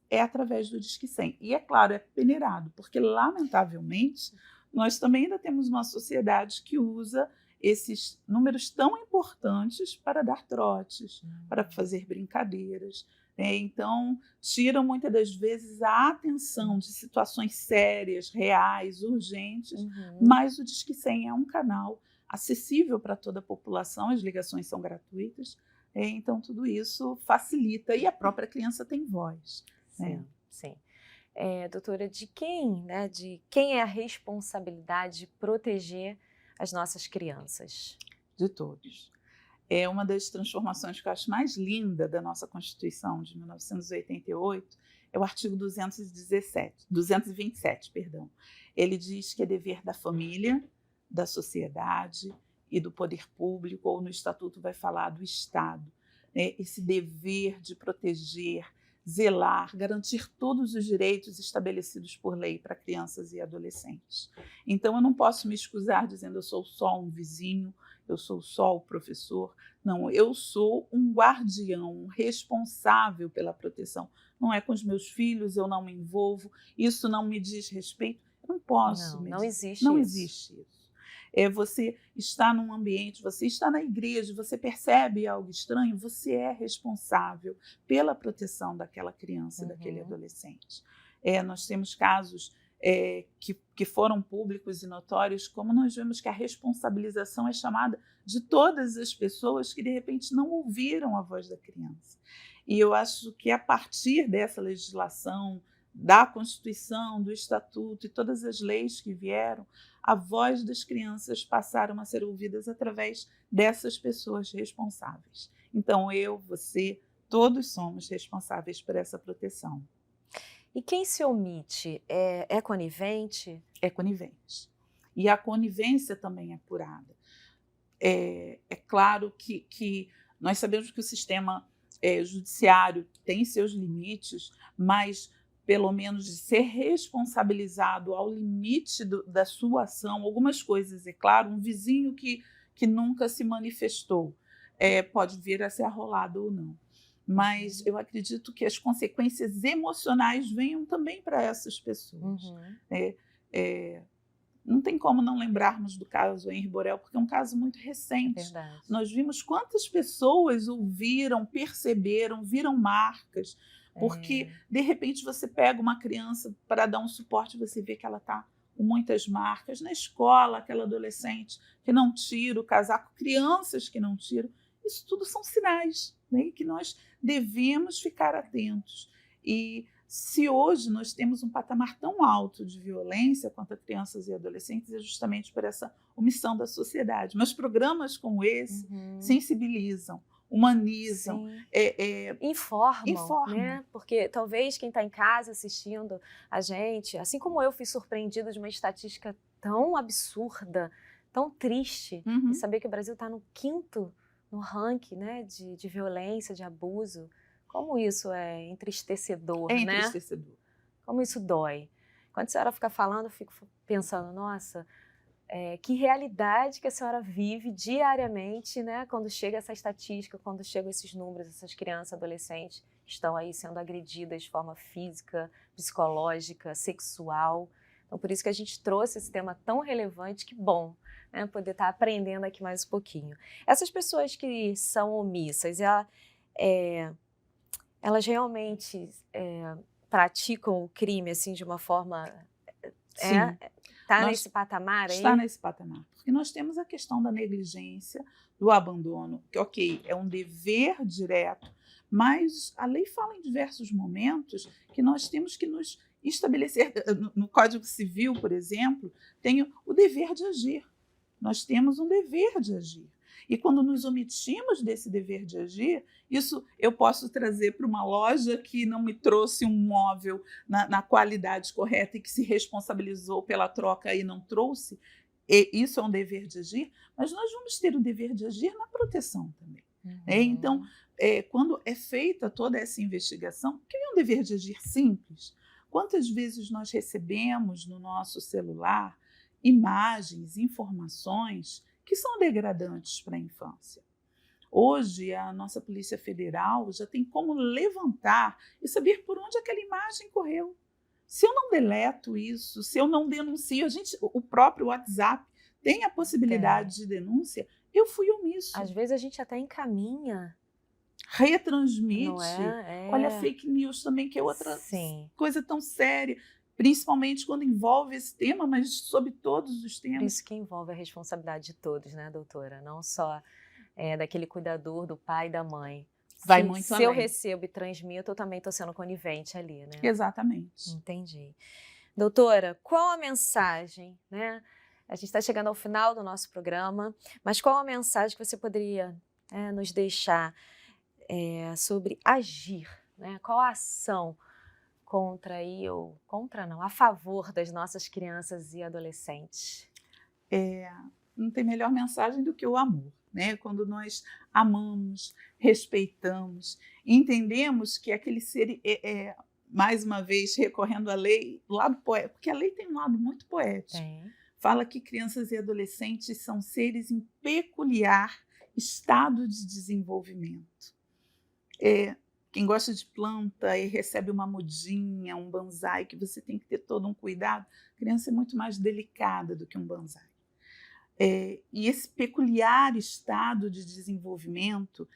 É através do Disque 100. E, é claro, é peneirado, porque, lamentavelmente, nós também ainda temos uma sociedade que usa esses números tão importantes para dar trotes, para fazer brincadeiras. Então, tiram muitas das vezes a atenção de situações sérias, reais, urgentes, mas o Disque 100 é um canal acessível para toda a população, as ligações são gratuitas, então tudo isso facilita e a própria criança tem voz. Sim, sim. Doutora, de quem é a responsabilidade de proteger as nossas crianças? De todos. É uma das transformações que eu acho mais linda da nossa Constituição de 1988, é o artigo 227. Ele diz que é dever da família, da sociedade e do poder público, ou no Estatuto vai falar do Estado, esse dever de proteger, zelar, garantir todos os direitos estabelecidos por lei para crianças e adolescentes. Então, eu não posso me excusar dizendo eu sou só um vizinho, eu sou só o professor. Não, eu sou um guardião, um responsável pela proteção. Não é com os meus filhos, eu não me envolvo, isso não me diz respeito. Eu não posso. Não existe não isso. Existe isso. Você está num ambiente, você está na igreja, você percebe algo estranho, você é responsável pela proteção daquela criança, daquele adolescente. Nós temos casos que foram públicos e notórios, como nós vemos que a responsabilização é chamada de todas as pessoas que de repente não ouviram a voz da criança. E eu acho que a partir dessa legislação, da Constituição, do Estatuto e todas as leis que vieram, a voz das crianças passaram a ser ouvidas através dessas pessoas responsáveis. Então eu, você, todos somos responsáveis por essa proteção. E quem se omite é conivente? É conivente. E a conivência também é apurada. É claro que nós sabemos que o sistema judiciário tem seus limites, mas pelo menos de ser responsabilizado ao limite da sua ação, algumas coisas, é claro, um vizinho que nunca se manifestou pode vir a ser arrolado ou não. Mas eu acredito que as consequências emocionais venham também para essas pessoas. Não tem como não lembrarmos do caso Henri Borel, porque é um caso muito recente. Verdade. Nós vimos quantas pessoas ouviram, perceberam, viram marcas, porque de repente você pega uma criança para dar um suporte, você vê que ela está com muitas marcas. Na escola, aquela adolescente que não tira o casaco, crianças que não tiram, isso tudo são sinais, né, que nós devemos ficar atentos. E se hoje nós temos um patamar tão alto de violência contra crianças e adolescentes, é justamente por essa omissão da sociedade. Mas programas como esse sensibilizam, humanizam, informam, né? Porque talvez quem está em casa assistindo a gente, assim como eu fui surpreendida de uma estatística tão absurda, tão triste, e saber que o Brasil está no 5º no ranking, né, de violência, de abuso. Como isso é entristecedor, né? É entristecedor. Como isso dói. Quando a senhora fica falando, eu fico pensando, nossa, que realidade que a senhora vive diariamente, né? Quando chega essa estatística, quando chegam esses números, essas crianças, adolescentes que estão aí sendo agredidas de forma física, psicológica, sexual. Então, por isso que a gente trouxe esse tema tão relevante, que bom, né, poder estar aprendendo aqui mais um pouquinho. Essas pessoas que são omissas, elas realmente praticam o crime assim de uma forma... Sim. Está nesse patamar aí? Está nesse patamar. Porque nós temos a questão da negligência, do abandono, que, ok, é um dever direto, mas a lei fala em diversos momentos que nós temos que nos estabelecer. No Código Civil, por exemplo, tem o dever de agir. Nós temos um dever de agir. E quando nos omitimos desse dever de agir, isso eu posso trazer para uma loja que não me trouxe um móvel na qualidade correta e que se responsabilizou pela troca e não trouxe. E isso é um dever de agir, mas nós vamos ter o dever de agir na proteção também. Então, quando é feita toda essa investigação, que é um dever de agir simples, quantas vezes nós recebemos no nosso celular imagens, informações que são degradantes para a infância? Hoje, a nossa Polícia Federal já tem como levantar e saber por onde aquela imagem correu. Se eu não deleto isso, se eu não denuncio, o próprio WhatsApp tem a possibilidade de denúncia, eu fui omisso. Às vezes a gente até encaminha retransmite. Não é? Olha a fake news também, que é outra Sim. coisa tão séria, principalmente quando envolve esse tema, mas sobre todos os Por temas. isso que envolve a responsabilidade de todos, né, doutora? Não só daquele cuidador, do pai e da mãe. Vai Que muito se eu além. recebo e transmito, eu também estou sendo conivente ali, né? Exatamente. Entendi. Doutora, qual a mensagem, né? A gente está chegando ao final do nosso programa, mas qual a mensagem que você poderia nos deixar sobre agir, né? Qual a ação a favor das nossas crianças e adolescentes? Não tem melhor mensagem do que o amor, né? Quando nós amamos, respeitamos, entendemos que aquele ser mais uma vez recorrendo à lei, lado poético, porque a lei tem um lado muito poético. Tem. Fala que crianças e adolescentes são seres em peculiar estado de desenvolvimento. Quem gosta de planta e recebe uma mudinha, um bonsai, que você tem que ter todo um cuidado, a criança é muito mais delicada do que um bonsai. E esse peculiar estado de desenvolvimento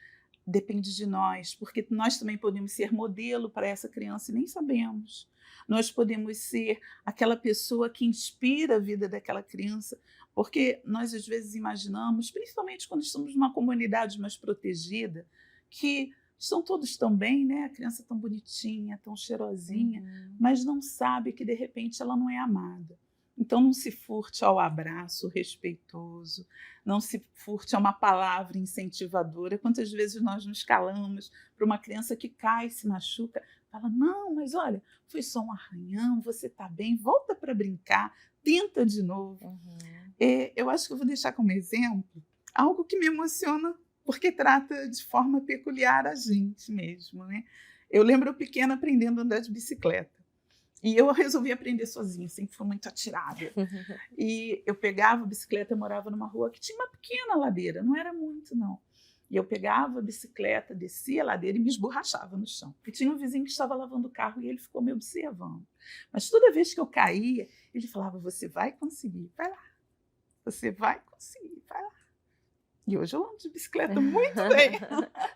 depende de nós, porque nós também podemos ser modelo para essa criança e nem sabemos. Nós podemos ser aquela pessoa que inspira a vida daquela criança, porque nós às vezes imaginamos, principalmente quando estamos numa comunidade mais protegida, que estão todos tão bem, né? A criança tão bonitinha, tão cheirosinha, mas não sabe que de repente ela não é amada. Então não se furte ao abraço respeitoso, não se furte a uma palavra incentivadora. Quantas vezes nós nos calamos para uma criança que cai, se machuca, fala, não, mas olha, foi só um arranhão, você está bem, volta para brincar, tenta de novo. Eu acho que eu vou deixar como exemplo algo que me emociona, porque trata de forma peculiar a gente mesmo, né? Eu lembro eu pequena aprendendo a andar de bicicleta. E eu resolvi aprender sozinha, sempre fui muito atirada. E eu pegava a bicicleta, eu morava numa rua que tinha uma pequena ladeira, não era muito, não. E eu pegava a bicicleta, descia a ladeira e me esborrachava no chão. E tinha um vizinho que estava lavando o carro e ele ficou me observando. Mas toda vez que eu caía, ele falava, você vai conseguir, vai lá. Você vai conseguir, vai lá. E hoje eu ando de bicicleta muito bem.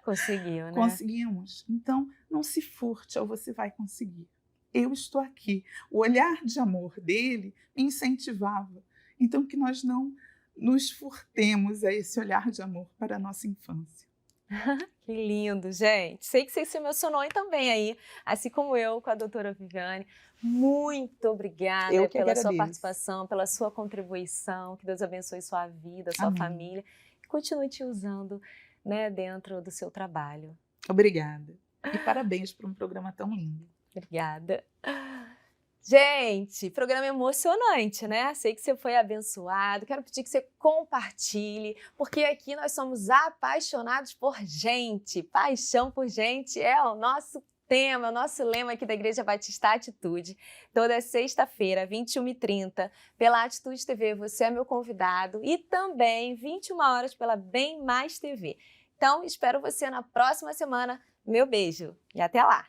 Conseguiu, né? Conseguimos. Então, não se furte ao você vai conseguir. Eu estou aqui. O olhar de amor dele me incentivava. Então, que nós não nos furtemos a esse olhar de amor para a nossa infância. Que lindo, gente. Sei que você se emocionou também aí, assim como eu com a doutora Viviane. Muito obrigada pela sua participação, pela sua contribuição. Que Deus abençoe sua vida, sua família. E continue te usando, né, dentro do seu trabalho. Obrigada. E parabéns por um programa tão lindo. Obrigada. Gente, programa emocionante, né? Sei que você foi abençoado. Quero pedir que você compartilhe, porque aqui nós somos apaixonados por gente. Paixão por gente é o nosso tema, o nosso lema aqui da Igreja Batista Atitude. Toda sexta-feira, 21h30, pela Atitude TV, você é meu convidado. E também 21 horas pela Bem Mais TV. Então, espero você na próxima semana. Meu beijo e até lá!